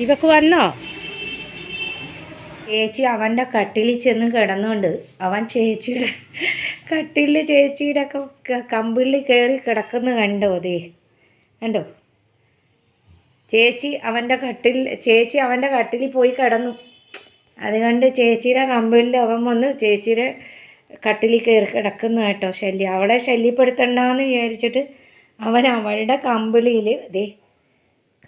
ഇവക്ക് വന്നോ? ചേച്ചി അവൻ്റെ കട്ടിലിൽ ചെന്ന് കിടന്നുകൊണ്ട് അവൻ ചേച്ചിയുടെ കട്ടിലിൽ ചേച്ചിയുടെ കമ്പിളിൽ കയറി കിടക്കുന്ന കണ്ടോ? അതേ കണ്ടോ? ചേച്ചി അവൻ്റെ കട്ടിലിൽ പോയി കിടന്നു. അതുകൊണ്ട് ചേച്ചിയുടെ കമ്പിളിൽ അവൻ വന്ന് ചേച്ചിയുടെ കട്ടിലിൽ കയറി കിടക്കുന്നു കേട്ടോ. അവളെ ശല്യപ്പെടുത്തണ്ടെന്ന് വിചാരിച്ചിട്ട് അവൻ അവളുടെ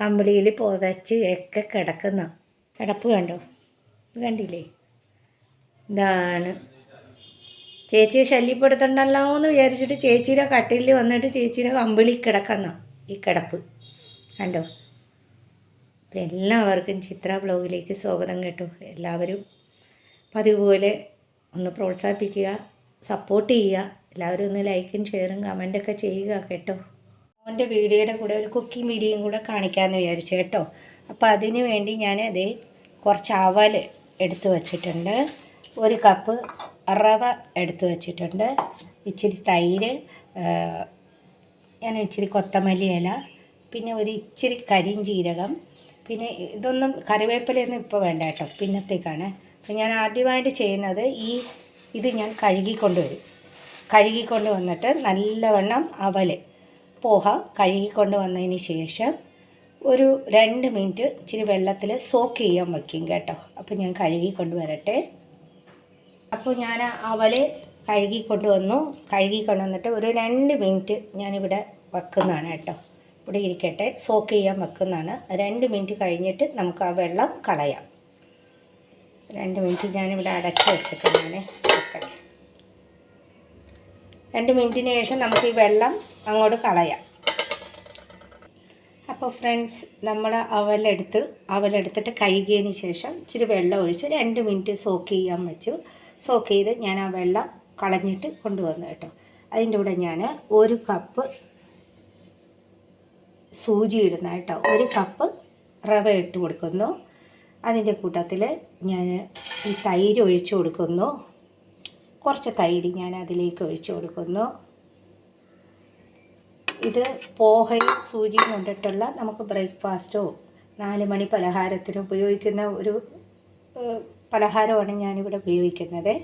കമ്പിളിയിൽ പുതച്ച് ഒക്കെ കിടക്കുന്ന കിടപ്പ് കണ്ടോ? കണ്ടില്ലേ? ഇതാണ് ചേച്ചിയെ ശല്യപ്പെടുത്തണ്ടല്ലോ എന്ന് വിചാരിച്ചിട്ട് ചേച്ചിയുടെ കട്ടിലിൽ വന്നിട്ട് ചേച്ചിയുടെ കമ്പിളി കിടക്കുന്ന ഈ കിടപ്പ് കണ്ടോ? അപ്പം എല്ലാവർക്കും ചിത്ര ബ്ലോഗിലേക്ക് സ്വാഗതം കേട്ടോ. എല്ലാവരും പതിവ് പോലെ ഒന്ന് പ്രോത്സാഹിപ്പിക്കുക, സപ്പോർട്ട് ചെയ്യുക. എല്ലാവരും ഒന്ന് ലൈക്കും ഷെയറും കമൻറ്റൊക്കെ ചെയ്യുക കേട്ടോ. അവൻ്റെ വീഡിയോയുടെ കൂടെ ഒരു കുക്കിംഗ് വീഡിയോയും കൂടെ കാണിക്കാമെന്ന് വിചാരിച്ചു കേട്ടോ. അപ്പോൾ അതിന് വേണ്ടി ഞാൻ കുറച്ച് അവൽ എടുത്ത് വച്ചിട്ടുണ്ട്, ഒരു കപ്പ് റവ എടുത്ത് വച്ചിട്ടുണ്ട്, ഇച്ചിരി തൈര്, ഞാൻ ഇച്ചിരി കൊത്തമല്ലി ഇല, പിന്നെ ഒരു ഇച്ചിരി കരിഞ്ജീരകം, പിന്നെ ഇതൊന്നും കറിവേപ്പിലയൊന്നും ഇപ്പോൾ വേണ്ട കേട്ടോ, പിന്നത്തേക്കാണ്. അപ്പോൾ ഞാൻ ആദ്യമായിട്ട് ചെയ്യുന്നത് ഇത് ഞാൻ കഴുകിക്കൊണ്ട് വന്നിട്ട് നല്ലവണ്ണം അവൽ പോഹ കഴുകിക്കൊണ്ട് വന്നതിന് ശേഷം ഒരു 2 മിനിറ്റ് ഇച്ചിരി വെള്ളത്തിൽ സോക്ക് ചെയ്യാൻ വയ്ക്കും കേട്ടോ. അപ്പോൾ ഞാൻ കഴുകിക്കൊണ്ട് വരട്ടെ. അപ്പോൾ ഞാൻ അവൽ കഴുകിക്കൊണ്ട് വന്നിട്ട് ഒരു 2 മിനിറ്റ് ഞാനിവിടെ വെക്കുന്നതാണ് കേട്ടോ. ഇവിടെ ഇരിക്കട്ടെ, സോക്ക് ചെയ്യാൻ വെക്കുന്നതാണ്. 2 മിനിറ്റ് കഴിഞ്ഞിട്ട് നമുക്ക് ആ വെള്ളം കളയാം. 2 മിനിറ്റ് ഞാനിവിടെ അടച്ച് വെച്ചിട്ടുണ്ടാണ്. വെക്കട്ടെ. 2 മിനിറ്റിന് ശേഷം നമുക്ക് ഈ വെള്ളം അങ്ങോട്ട് കളയാം. അപ്പോൾ ഫ്രണ്ട്സ്, നമ്മൾ അവലെടുത്തിട്ട് കഴുകിയതിന് ശേഷം ഇച്ചിരി വെള്ളം ഒഴിച്ച് 2 മിനിറ്റ് സോക്ക് ചെയ്യാൻ വെച്ചു. സോക്ക് ചെയ്ത് ഞാൻ ആ വെള്ളം കളഞ്ഞിട്ട് കൊണ്ടുവന്നു കേട്ടോ. അതിൻ്റെ കൂടെ ഞാൻ 1 കപ്പ് സൂചി ഇടുന്ന കേട്ടോ, 1 കപ്പ് റവ ഇട്ട് കൊടുക്കുന്നു. അതിൻ്റെ കൂട്ടത്തിൽ ഞാൻ ഈ തൈര് ഒഴിച്ച് കൊടുക്കുന്നു. കുറച്ച് തൈര് ഞാൻ അതിലേക്ക് ഒഴിച്ച് കൊടുക്കുന്നു. ഇത് പോഹയും സൂചിയും കൊണ്ടിട്ടുള്ള നമുക്ക് ബ്രേക്ക്ഫാസ്റ്റോ 4 മണി പലഹാരത്തിന് ഉപയോഗിക്കുന്ന ഒരു പലഹാരമാണ് ഞാനിവിടെ ഉപയോഗിക്കുന്നത്.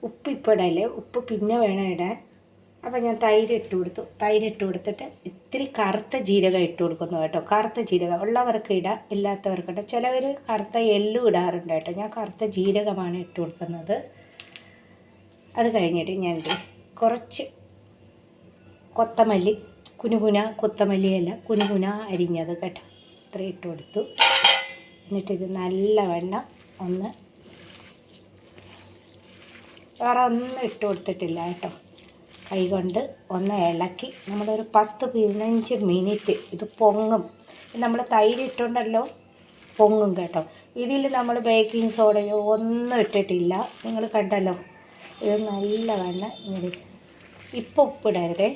ഉപ്പ് ഇപ്പോൾ ഇടല്ലേ, ഉപ്പ് പിന്നെ വേണം ഇടാൻ. അപ്പോൾ ഞാൻ തൈര് ഇട്ട് കൊടുത്തിട്ട് ഇത്തിരി കറുത്ത ജീരകം ഇട്ട് കൊടുക്കുന്നു കേട്ടോ. കറുത്ത ജീരകം ഉള്ളവർക്ക് ഇടാം, ഇല്ലാത്തവർക്ക് ഇടാം. ചിലവർ കറുത്ത എള്ളും ഇടാറുണ്ട് കേട്ടോ. ഞാൻ കറുത്ത ജീരകമാണ് ഇട്ട് കൊടുക്കുന്നത്. അത് കഴിഞ്ഞിട്ട് ഞാൻ കുറച്ച് കൊത്തമല്ലി, കൊത്തമല്ലിയല്ല, കുനുകുന അരിഞ്ഞത് കേട്ടോ, ഇത്ര ഇട്ട് കൊടുത്തു. എന്നിട്ടിത് നല്ലവണ്ണം വേറെ ഒന്നും ഇട്ട് കൊടുത്തിട്ടില്ല കേട്ടോ. കൈകൊണ്ട് ഒന്ന് ഇളക്കി നമ്മളൊരു 10-15 മിനിറ്റ് ഇത് പൊങ്ങും. നമ്മൾ തൈര് ഇട്ടുണ്ടല്ലോ, പൊങ്ങും കേട്ടോ. ഇതിൽ നമ്മൾ ബേക്കിംഗ് സോഡയോ ഒന്നും ഇട്ടിട്ടില്ല. നിങ്ങൾ കണ്ടല്ലോ, ഇത് നല്ലവണ്ണം ഇങ്ങനെ. ഇപ്പോൾ ഉപ്പിടരുതേ.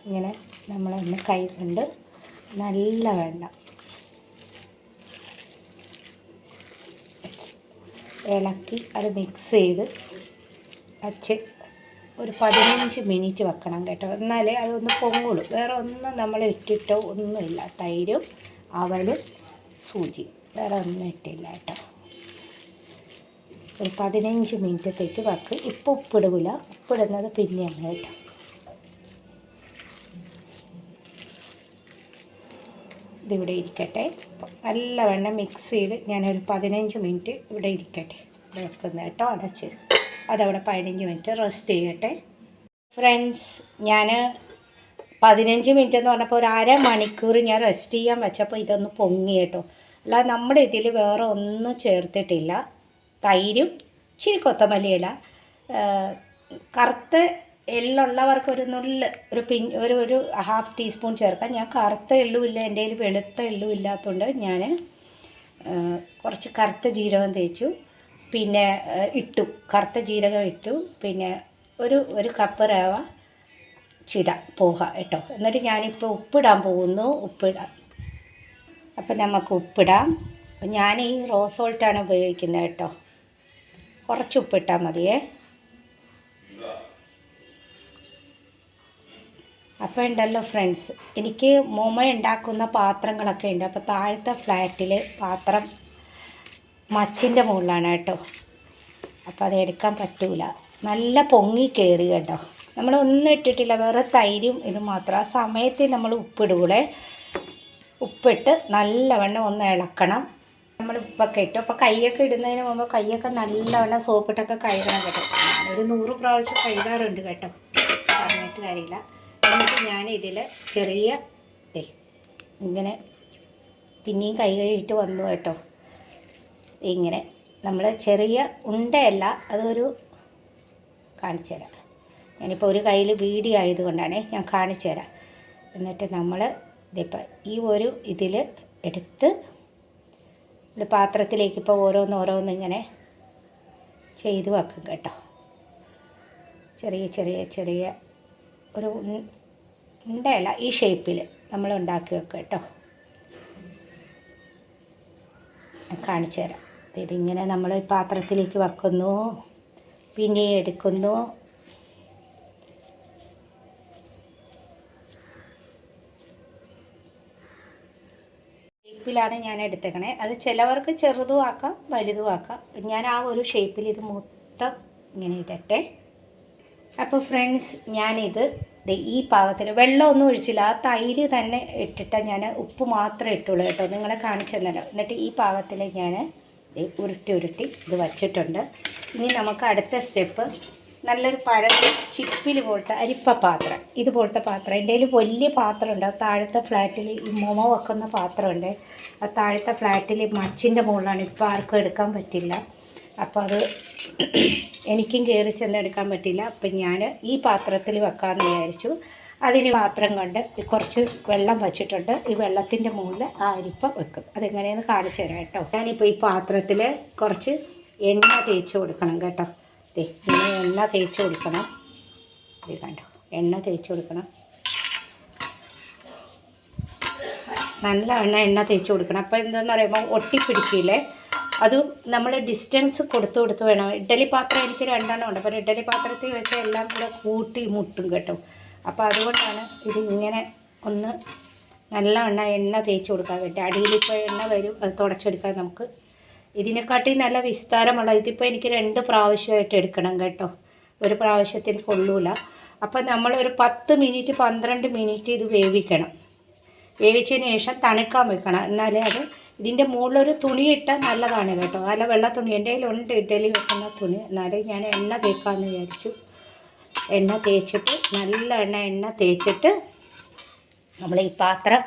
ഇങ്ങനെ നമ്മളൊന്ന് കൈ കൊണ്ട് നല്ലവണ്ണം ഇളക്കി അത് മിക്സ് ചെയ്ത് വച്ച് ഒരു 15 മിനിറ്റ് വെക്കണം കേട്ടോ. എന്നാലേ അതൊന്ന് പൊങ്ങുള്ളൂ. വേറെ ഒന്നും നമ്മൾ ഇട്ടിട്ടോ ഒന്നുമില്ല. തൈരും അവലും സൂചി, വേറെ ഒന്നും ഇട്ടില്ല കേട്ടോ. ഒരു 15 മിനിറ്റത്തേക്ക് വെക്ക്. ഇപ്പോൾ ഉപ്പിടില്ല, ഉപ്പിടുന്നത് പിന്നെയാണ് കേട്ടോ. ഇതിവിടെ ഇരിക്കട്ടെ. നല്ലവണ്ണം മിക്സ് ചെയ്ത് ഞാനൊരു 15 മിനിറ്റ് ഇവിടെ ഇരിക്കട്ടെ, ഇവിടെ വെക്കുന്നത് കേട്ടോ. അടച്ച് അതവിടെ 15 മിനിറ്റ് റെസ്റ്റ് ചെയ്യട്ടെ. ഫ്രണ്ട്സ്, ഞാൻ 15 മിനിറ്റ് എന്ന് പറഞ്ഞപ്പോൾ ഒരു അരമണിക്കൂർ ഞാൻ റെസ്റ്റ് ചെയ്യാൻ വെച്ചപ്പോൾ ഇതൊന്ന് പൊങ്ങി കേട്ടോ. അല്ലാതെ നമ്മുടെ ഇതിൽ വേറെ ഒന്നും ചേർത്തിട്ടില്ല. തൈരും ഇച്ചിരി കൊത്തമല്ലിയില, കറുത്ത എള്ളുള്ളവർക്ക് ഒരു നുള്ള് ഒരു 1/2 ടീസ്പൂൺ ചേർക്കാം. ഞാൻ കറുത്ത എള്ളുമില്ല, എൻ്റെ കയ്യിൽ വെളുത്ത എള്ളും ഇല്ലാത്തതുകൊണ്ട് ഞാൻ കുറച്ച് കറുത്ത ജീരകം തേച്ചു, പിന്നെ കറുത്ത ജീരകം ഇട്ടു. പിന്നെ ഒരു കപ്പ് റവ പോഹ കേട്ടോ. എന്നിട്ട് ഞാനിപ്പോൾ ഉപ്പിടാൻ പോകുന്നു. അപ്പം നമുക്ക് ഉപ്പിടാം. ഞാൻ ഈ റോസ് സോൾട്ടാണ് ഉപയോഗിക്കുന്നത് കേട്ടോ. കുറച്ച് ഉപ്പിട്ടാൽ മതിയേ. അപ്പോൾ ഉണ്ടല്ലോ ഫ്രണ്ട്സ്, എനിക്ക് മോമ ഉണ്ടാക്കുന്ന പാത്രങ്ങളൊക്കെ ഉണ്ട്. അപ്പോൾ താഴത്തെ ഫ്ലാറ്റിൽ പാത്രം മച്ചിൻ്റെ മുകളിലാണ് കേട്ടോ. അപ്പോൾ അത് എടുക്കാൻ പറ്റൂല, നല്ല പൊങ്ങി കയറി കേട്ടോ. നമ്മളൊന്നും ഇട്ടിട്ടില്ല, വേറെ തൈരും ഇത് മാത്രം. ആ സമയത്ത് നമ്മൾ ഉപ്പിടൂടെ, ഉപ്പിട്ട് നല്ലവണ്ണം ഒന്ന് ഇളക്കണം. നമ്മൾ ഉപ്പൊക്കെ ഇട്ടു. അപ്പോൾ കൈയൊക്കെ ഇടുന്നതിന് മുമ്പ് കൈയൊക്കെ നല്ലവണ്ണം സോപ്പിട്ടൊക്കെ കഴുകണം കേട്ടോ. ഒരു 100 പ്രാവശ്യം കഴുകാറുണ്ട് കേട്ടോ, പറഞ്ഞിട്ട് കാര്യമില്ല. എന്നിട്ട് ഞാനിതിൽ ചെറിയ ഇങ്ങനെ പിന്നെയും കൈ കഴുകിയിട്ട് വന്നു കേട്ടോ. ഇങ്ങനെ നമ്മൾ ചെറിയ ഉണ്ടയല്ല, അതൊരു കാണിച്ചു തരാം. ഞാനിപ്പോൾ ഒരു കയ്യിൽ വീഡിയോ ആയതുകൊണ്ടാണ് ഞാൻ കാണിച്ചു തരാം. എന്നിട്ട് നമ്മൾ ഇതിപ്പോൾ ഈ ഒരു ഇതിൽ എടുത്ത് ഒരു പാത്രത്തിലേക്ക് ഇപ്പോൾ ഓരോന്ന് ഇങ്ങനെ ചെയ്ത് വെക്കും കേട്ടോ. ചെറിയ ചെറിയ ചെറിയ ഒരു ഉണ്ടയല്ല, ഈ ഷേപ്പിൽ നമ്മൾ ഉണ്ടാക്കി വെക്കുക കേട്ടോ. കാണിച്ചു തരാം. ഇതിങ്ങനെ നമ്മൾ പാത്രത്തിലേക്ക് വെക്കുന്നു, പിന്നെ എടുക്കുന്നു. ഷേപ്പിലാണ് ഞാൻ എടുത്തേക്കണേ. അത് ചിലവർക്ക് ചെറുതും ആക്കാം വലുതും ആക്കാം. ഞാൻ ആ ഒരു ഷേപ്പിൽ ഇത് മൊത്തം ഇങ്ങനെ ഇടട്ടെ. അപ്പോൾ ഫ്രണ്ട്സ്, ഞാനിത് ഈ പാകത്തിൽ വെള്ളമൊന്നും ഒഴിച്ചില്ല, ആ തൈര് തന്നെ ഇട്ടിട്ട് ഞാൻ ഉപ്പ് മാത്രമേ ഇട്ടുള്ളൂ കേട്ടോ, നിങ്ങളെ കാണിച്ചു തന്നല്ലോ. എന്നിട്ട് ഈ പാകത്തിൽ ഞാൻ ഉരുട്ടി ഇത് വച്ചിട്ടുണ്ട്. ഇനി നമുക്ക് അടുത്ത സ്റ്റെപ്പ്, നല്ലൊരു പരന്ന് ചിപ്പിൽ പോലത്തെ അരിപ്പ പാത്രം, ഇതുപോലത്തെ പാത്രം. എൻ്റെ കയ്യിൽ വലിയ പാത്രമുണ്ട്. ആ താഴത്തെ ഫ്ലാറ്റിൽ ഈ മോമ വെക്കുന്ന പാത്രമുണ്ട്. ആ താഴത്തെ ഫ്ലാറ്റിൽ മച്ചിൻ്റെ മുകളിലാണ്. ഇപ്പോൾ ആർക്കും എടുക്കാൻ പറ്റില്ല. അപ്പോൾ അത് എനിക്കും കയറി ചെന്ന് എടുക്കാൻ പറ്റില്ല. അപ്പം ഞാൻ ഈ പാത്രത്തിൽ വെക്കാമെന്ന് വിചാരിച്ചു. അതിന് പാത്രം കൊണ്ട് കുറച്ച് വെള്ളം വച്ചിട്ടുണ്ട്. ഈ വെള്ളത്തിൻ്റെ മുകളിൽ ആ അരിപ്പ വെക്കും. അതെങ്ങനെയെന്ന് കാണിച്ചു തരാം കേട്ടോ. ഞാനിപ്പോൾ ഈ പാത്രത്തിൽ കുറച്ച് എണ്ണ തേച്ച് കൊടുക്കണം കേട്ടോ. ഇങ്ങനെ എണ്ണ തേച്ച് കൊടുക്കണം. ഇത് കണ്ടോ, എണ്ണ തേച്ച് കൊടുക്കണം. നല്ല എണ്ണ തേച്ച് കൊടുക്കണം. അപ്പോൾ എന്താണെന്ന് പറയുമ്പോൾ ഒട്ടിപ്പിടിക്കില്ലേ. അതും നമ്മൾ ഡിസ്റ്റൻസ് കൊടുത്ത് വേണം. ഇഡ്ഡലി പാത്രം എനിക്ക് 2 ഉണ്ട്. അപ്പോൾ ഇഡ്ഡലി പാത്രത്തിൽ വെച്ച് എല്ലാം കൂടെ കൂട്ടി മുട്ടും കേട്ടോ. അപ്പോൾ അതുകൊണ്ടാണ് ഇത് ഇങ്ങനെ ഒന്ന് നല്ല എണ്ണ തേച്ച് കൊടുക്കാൻ പറ്റും. അടിയിലിപ്പോൾ എണ്ണ വരും, അത് തുടച്ചെടുക്കാൻ നമുക്ക്. ഇതിനെക്കാട്ടി നല്ല വിസ്താരമുള്ള ഇതിപ്പോൾ എനിക്ക് 2 പ്രാവശ്യമായിട്ട് എടുക്കണം കേട്ടോ, ഒരു പ്രാവശ്യത്തിൽ കൊള്ളൂല. അപ്പം നമ്മളൊരു 10 മിനിറ്റ് 12 മിനിറ്റ് ഇത് വേവിക്കണം. വേവിച്ചതിന് ശേഷം തണുക്കാൻ വെക്കണം. എന്നാലേ അത് ഇതിൻ്റെ മുകളിലൊരു തുണി ഇട്ടാൽ നല്ലതാണ് കേട്ടോ. നല്ല വെള്ള തുണി എൻ്റെ കയ്യിലുണ്ട്, ഇഡ്ഡലി വെക്കുന്ന തുണി. എന്നാലും ഞാൻ എണ്ണ തേക്കാമെന്ന് വിചാരിച്ചു. എണ്ണ തേച്ചിട്ട് നല്ല എണ്ണ തേച്ചിട്ട് നമ്മൾ ഈ പാത്രം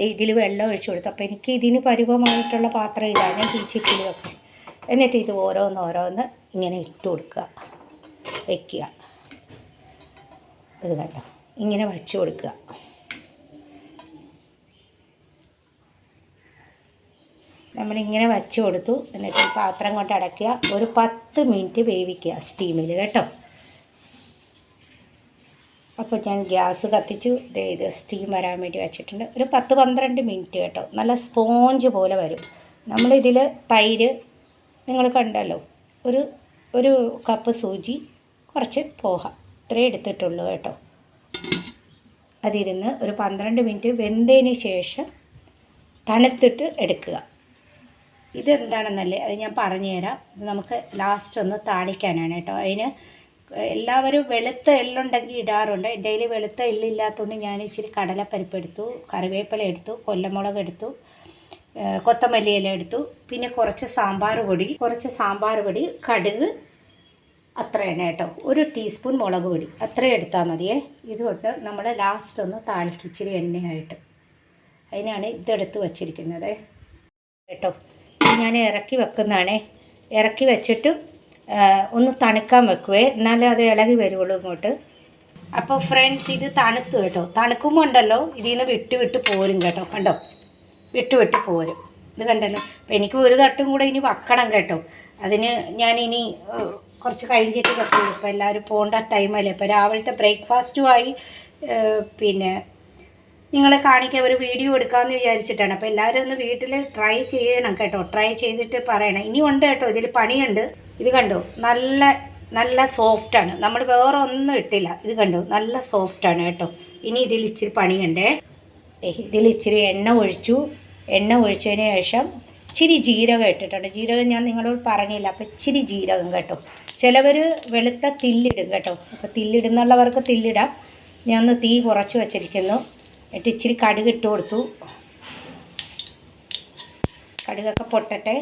ഇതിൽ വെള്ളം ഒഴിച്ചു കൊടുത്തു. അപ്പോൾ എനിക്ക് ഇതിന് പരുവമായിട്ടുള്ള പാത്രം ഇതാണ്, ഈ ചിക്കിൽ വെക്കുക. എന്നിട്ട് ഇത് ഓരോന്ന് ഇങ്ങനെ ഇട്ട് കൊടുക്കുക, വയ്ക്കുക. ഇത് കണ്ടോ, ഇങ്ങനെ വച്ചു കൊടുക്കുക. നമ്മളിങ്ങനെ വച്ചു കൊടുത്തു. എന്നിട്ട് ഈ പാത്രം കൊണ്ട് അടയ്ക്കുക. ഒരു 10 മിനിറ്റ് വേവിക്കുക സ്റ്റീമിൽ കേട്ടോ. അപ്പോൾ ഞാൻ ഗ്യാസ് കത്തിച്ചു. ഇത് സ്റ്റീം വരാൻ വേണ്ടി വെച്ചിട്ടുണ്ട്. ഒരു 10-12 മിനിറ്റ് കേട്ടോ. നല്ല സ്പോഞ്ച് പോലെ വരും. നമ്മളിതിൽ തൈര് നിങ്ങൾ കണ്ടല്ലോ, ഒരു കപ്പ് സൂചി, കുറച്ച് പോഹ, ഇത്രയും എടുത്തിട്ടുള്ളൂ കേട്ടോ. അതിരുന്ന് ഒരു 12 മിനിറ്റ് വെന്തതിന് ശേഷം തണുത്തിട്ട് എടുക്കുക. ഇതെന്താണെന്നല്ലേ അത് ഞാൻ പറഞ്ഞുതരാം. ഇത് നമുക്ക് ലാസ്റ്റ് ഒന്ന് താളിക്കാനാണ് കേട്ടോ. അതിന് എല്ലാവരും വെളുത്ത എള്ളുണ്ടെങ്കിൽ ഇടാറുണ്ട്. എൻ്റെ കയ്യിൽ വെളുത്ത എള്ളില്ലാത്തതുകൊണ്ട് ഞാൻ ഇച്ചിരി കടലപ്പരിപ്പ് എടുത്തു, കറിവേപ്പില എടുത്തു, കൊല്ലമുളക് എടുത്തു, കൊത്തമല്ലി ഇല എടുത്തു, പിന്നെ കുറച്ച് സാമ്പാർ പൊടി, കടുക്, അത്രയാണ് കേട്ടോ. 1 ടീസ്പൂൺ മുളക് പൊടി, അത്രയും എടുത്താൽ മതിയേ. ഇതുകൊണ്ട് നമ്മൾ ലാസ്റ്റ് ഒന്ന് താളിക്കിച്ചിരി എണ്ണയായിട്ട്, അതിനാണ് ഇതെടുത്ത് വച്ചിരിക്കുന്നത് കേട്ടോ. ഞാൻ ഇറക്കി വെക്കുന്നതാണേ. ഇറക്കി വെച്ചിട്ട് ഒന്ന് തണുക്കാൻ വെക്കുവേ, എന്നാലേ അത് ഇളകി വരുള്ളൂ ഇങ്ങോട്ട്. അപ്പോൾ ഫ്രണ്ട്സ്, ഇത് തണുത്ത് കേട്ടോ. തണുക്കുമ്പോൾ ഉണ്ടല്ലോ ഇതിൽ നിന്ന് വിട്ട് പോരും കേട്ടോ. കണ്ടോ, വിട്ട് പോരും. ഇത് കണ്ടല്ലോ. അപ്പോൾ എനിക്ക് ഒരു തട്ടും കൂടെ ഇനി വെക്കണം കേട്ടോ. അതിന് ഞാനിനി കുറച്ച് കഴിഞ്ഞിട്ട് വെക്കുള്ളൂ. ഇപ്പോൾ എല്ലാവരും പോകേണ്ട ടൈമല്ലേ. ഇപ്പോൾ രാവിലത്തെ ബ്രേക്ക്ഫാസ്റ്റുമായി പിന്നെ നിങ്ങളെ കാണിക്കാൻ ഒരു വീഡിയോ എടുക്കാമെന്ന് വിചാരിച്ചിട്ടാണ്. അപ്പോൾ എല്ലാവരും ഒന്ന് വീട്ടിൽ ട്രൈ ചെയ്യണം കേട്ടോ. ട്രൈ ചെയ്തിട്ട് പറയണം. ഇനി ഉണ്ട് കേട്ടോ, ഇതിൽ പണിയുണ്ട്. ഇത് കണ്ടോ, നല്ല സോഫ്റ്റാണ്. നമ്മൾ വേറെ ഒന്നും ഇട്ടില്ല. ഇത് കണ്ടോ, നല്ല സോഫ്റ്റാണ് കേട്ടോ. ഇനി ഇതിൽ ഇച്ചിരി പണിയുണ്ടേ. ഇതിൽ ഇച്ചിരി എണ്ണ ഒഴിച്ചു. എണ്ണ ഒഴിച്ചതിന് ശേഷം ഇച്ചിരി ജീരകം ഇട്ടിട്ടുണ്ട്. ജീരകം ഞാൻ നിങ്ങളോട് പറഞ്ഞില്ല, അപ്പോൾ ഇച്ചിരി ജീരകം കേട്ടോ. ചിലവർ വെളുത്ത തില്ലിടും കേട്ടോ. അപ്പോൾ തില്ലിടുന്നുള്ളവർക്ക് തില്ലിടാം. ഞാൻ ഒന്ന് തീ കുറച്ച് വച്ചിരിക്കുന്നു. എന്നിട്ട് ഇച്ചിരി കടുക് ഇട്ട് കൊടുത്തു. കടുകൊക്കെ പൊട്ടട്ടെ.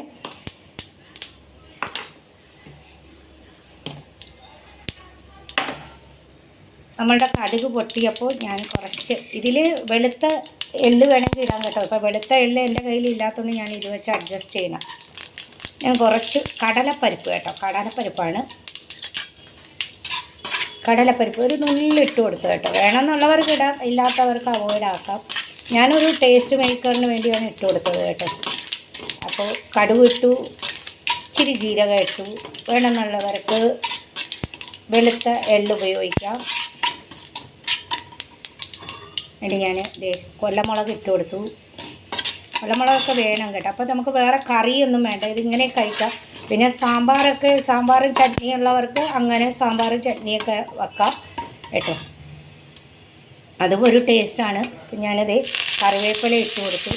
നമ്മളുടെ കടുക് പൊട്ടിയപ്പോൾ ഞാൻ കുറച്ച് ഇതിൽ വെളുത്ത എള്ള് വേണമെങ്കിൽ ഇടാൻ കേട്ടോ. അപ്പോൾ വെളുത്ത എള്ള് എൻ്റെ കയ്യിൽ ഇല്ലാത്തതുകൊണ്ട് ഞാൻ ഇത് വെച്ച് അഡ്ജസ്റ്റ് ചെയ്യണം. ഞാൻ കുറച്ച് കടലപ്പരിപ്പ് കേട്ടോ, കടലപ്പരിപ്പാണ്. കടലപ്പരിപ്പ് ഒരു നുള്ളിട്ട് കൊടുത്തു കേട്ടോ. വേണമെന്നുള്ളവർക്ക് ഇടാം, ഇല്ലാത്തവർക്ക് അവോയ്ഡ് ആക്കാം. ഞാനൊരു ടേസ്റ്റ് മേക്കറിന് വേണ്ടിയാണ് ഇട്ട് കൊടുത്തത് കേട്ടോ. അപ്പോൾ കടുക് ഇട്ടു, ഇച്ചിരി ജീരകം ഇട്ടു. വേണമെന്നുള്ളവർക്ക് വെളുത്ത എള്ള് ഉപയോഗിക്കാം. എന്നിട്ട് ഞാൻ കൊല്ലമുളക് ഇട്ട് കൊടുത്തു. കൊല്ലമുളകൊക്കെ വേണം കേട്ടോ. അപ്പോൾ നമുക്ക് വേറെ കറിയൊന്നും വേണ്ട, ഇതിങ്ങനെ കഴിക്കാം. പിന്നെ സാമ്പാറും ചട്നിയുള്ളവർക്ക് അങ്ങനെ സാമ്പാറും ചട്നിയൊക്കെ വെക്കാം കേട്ടോ. അതും ഒരു ടേസ്റ്റാണ്. അപ്പം ഞാനത് കറിവേപ്പില ഇട്ട് കൊടുത്തു.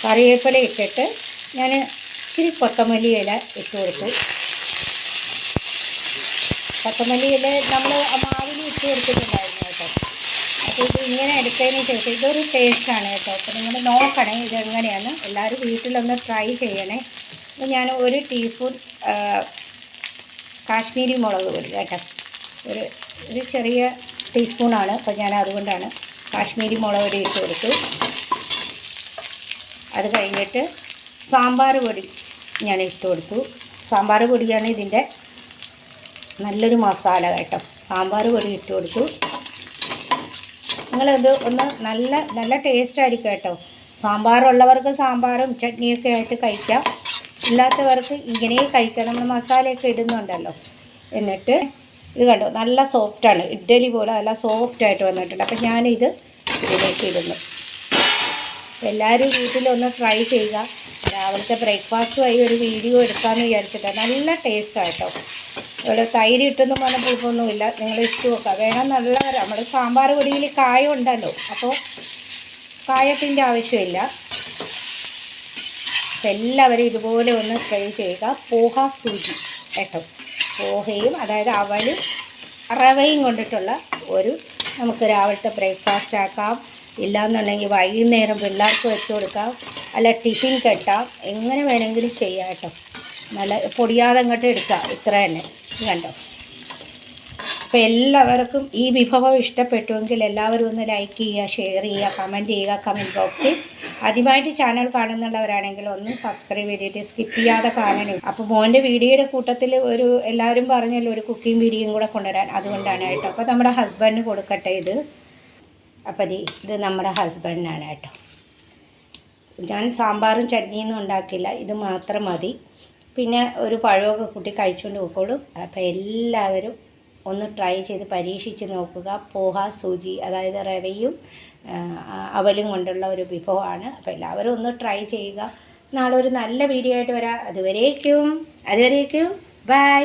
കറിവേപ്പില ഇട്ടിട്ട് ഞാൻ ഇച്ചിരി കൊത്തമല്ലി ഇല ഇട്ട് കൊടുത്തു. കൊത്തമല്ലി ഇല നമ്മൾ മാവിൽ ഇട്ട് കൊടുത്തിട്ടുണ്ടായിരുന്നു കേട്ടോ. അപ്പോൾ ഇത് ഇങ്ങനെ എടുത്തതിന് ശേഷം ഇതൊരു ടേസ്റ്റാണ് കേട്ടോ. അപ്പോൾ നിങ്ങൾ നോക്കണേ ഇതെങ്ങനെയാണ്. എല്ലാവരും വീട്ടിലൊന്ന് ട്രൈ ചെയ്യണേ. അപ്പോൾ ഞാൻ 1 ടീസ്പൂൺ കാശ്മീരി മുളക് പൊടി കേട്ടോ. ഒരു ചെറിയ ടീസ്പൂണാണ്. അപ്പോൾ ഞാൻ അതുകൊണ്ടാണ് കാശ്മീരി മുളക് പൊടി ഇട്ട് കൊടുത്തു. അത് കഴിഞ്ഞിട്ട് സാമ്പാർ പൊടി ഞാൻ ഇട്ട് കൊടുത്തു. സാമ്പാർ പൊടിയാണ് ഇതിൻ്റെ നല്ലൊരു മസാല കേട്ടോ. സാമ്പാർ പൊടി ഇട്ട് കൊടുത്തു. നിങ്ങളിത് ഒന്ന് നല്ല ടേസ്റ്റായിരിക്കും കേട്ടോ. സാമ്പാറുള്ളവർക്ക് സാമ്പാറും ചട്നിയൊക്കെ ആയിട്ട് കഴിക്കാം. ഇല്ലാത്തവർക്ക് ഇങ്ങനെ കഴിക്കാം. നമ്മൾ മസാലയൊക്കെ ഇടുന്നുണ്ടല്ലോ. എന്നിട്ട് ഇത് കണ്ടോ, നല്ല സോഫ്റ്റാണ്. ഇഡ്ഡലി പോലെ നല്ല സോഫ്റ്റായിട്ട് വന്നിട്ടുണ്ട്. അപ്പം ഞാനിത് ഇതിലേക്ക് ഇടുന്നു. എല്ലാവരും വീട്ടിലൊന്ന് ട്രൈ ചെയ്യുക. രാവിലത്തെ ബ്രേക്ക്ഫാസ്റ്റുമായി ഒരു വീഡിയോ എടുക്കാമെന്ന് വിചാരിച്ചിട്ടാണ്. നല്ല ടേസ്റ്റാണ് കേട്ടോ. ഇവിടെ തൈര് ഇട്ടെന്ന് പറഞ്ഞപ്പോൾ ഇപ്പൊന്നുമില്ല, നിങ്ങൾ ഇട്ട് നോക്കുക. വേണം നല്ല നമ്മൾ സാമ്പാർ പൊടിയിൽ കായം ഉണ്ടല്ലോ, അപ്പോൾ കായത്തിൻ്റെ ആവശ്യമില്ല. അപ്പം എല്ലാവരും ഇതുപോലെ ഒന്ന് ട്രൈ ചെയ്യുക. പോഹ സൂചി കേട്ടോ. പോഹയും അതായത് അവലും റവയും കൊണ്ടിട്ടുള്ള നമുക്ക് രാവിലത്തെ ബ്രേക്ക്ഫാസ്റ്റ് ആക്കാം. ഇല്ലയെന്നുണ്ടെങ്കിൽ വൈകുന്നേരം പിള്ളേർക്ക് വെച്ച് കൊടുക്കാം, അല്ല ടിഫിൻ കെട്ടാം, എങ്ങനെ വേണമെങ്കിലും ചെയ്യാം കേട്ടോ. നല്ല പൊടിയാതെ അങ്ങോട്ട് എടുക്കാം. ഇത്ര തന്നെ കണ്ടോ. അപ്പോൾ എല്ലാവർക്കും ഈ വിഭവം ഇഷ്ടപ്പെട്ടുവെങ്കിൽ എല്ലാവരും ഒന്ന് ലൈക്ക് ചെയ്യുക, ഷെയർ ചെയ്യുക, കമൻറ്റ് ചെയ്യുക. കമൻറ്റ് ബോക്സിൽ ആദ്യമായിട്ട് ചാനൽ കാണുന്നുള്ളവരാണെങ്കിൽ ഒന്ന് സബ്സ്ക്രൈബ് ചെയ്തിട്ട് സ്കിപ്പ് ചെയ്യാതെ കാണണേ. അപ്പോൾ മോൻ്റെ വീഡിയോയുടെ കൂട്ടത്തിൽ എല്ലാവരും പറഞ്ഞല്ലോ ഒരു കുക്കിംഗ് വീഡിയോയും കൂടെ കൊണ്ടുവരാൻ, അതുകൊണ്ടാണ് കേട്ടോ. അപ്പോൾ നമ്മുടെ ഹസ്ബൻഡിന് കൊടുക്കട്ടെ ഇത്. അപ്പോൾ ഇത് നമ്മുടെ ഹസ്ബൻഡിനാണ് കേട്ടോ. ഞാൻ സാമ്പാറും ചട്നിയൊന്നും ഉണ്ടാക്കില്ല, ഇത് മാത്രം മതി. പിന്നെ ഒരു പഴമൊക്കെ കൂട്ടി കഴിച്ചുകൊണ്ട് പോയിക്കോളും. അപ്പോൾ എല്ലാവരും ഒന്ന് ട്രൈ ചെയ്ത് പരീക്ഷിച്ച് നോക്കുക. പോഹ സൂചി അതായത് റവയും അവലും കൊണ്ടുള്ള ഒരു വിഭവമാണ്. അപ്പോൾ എല്ലാവരും ഒന്ന് ട്രൈ ചെയ്യുക. നാളെ ഒരു നല്ല വീഡിയോ ആയിട്ട് വരാം. അതുവരേക്കും ബൈ.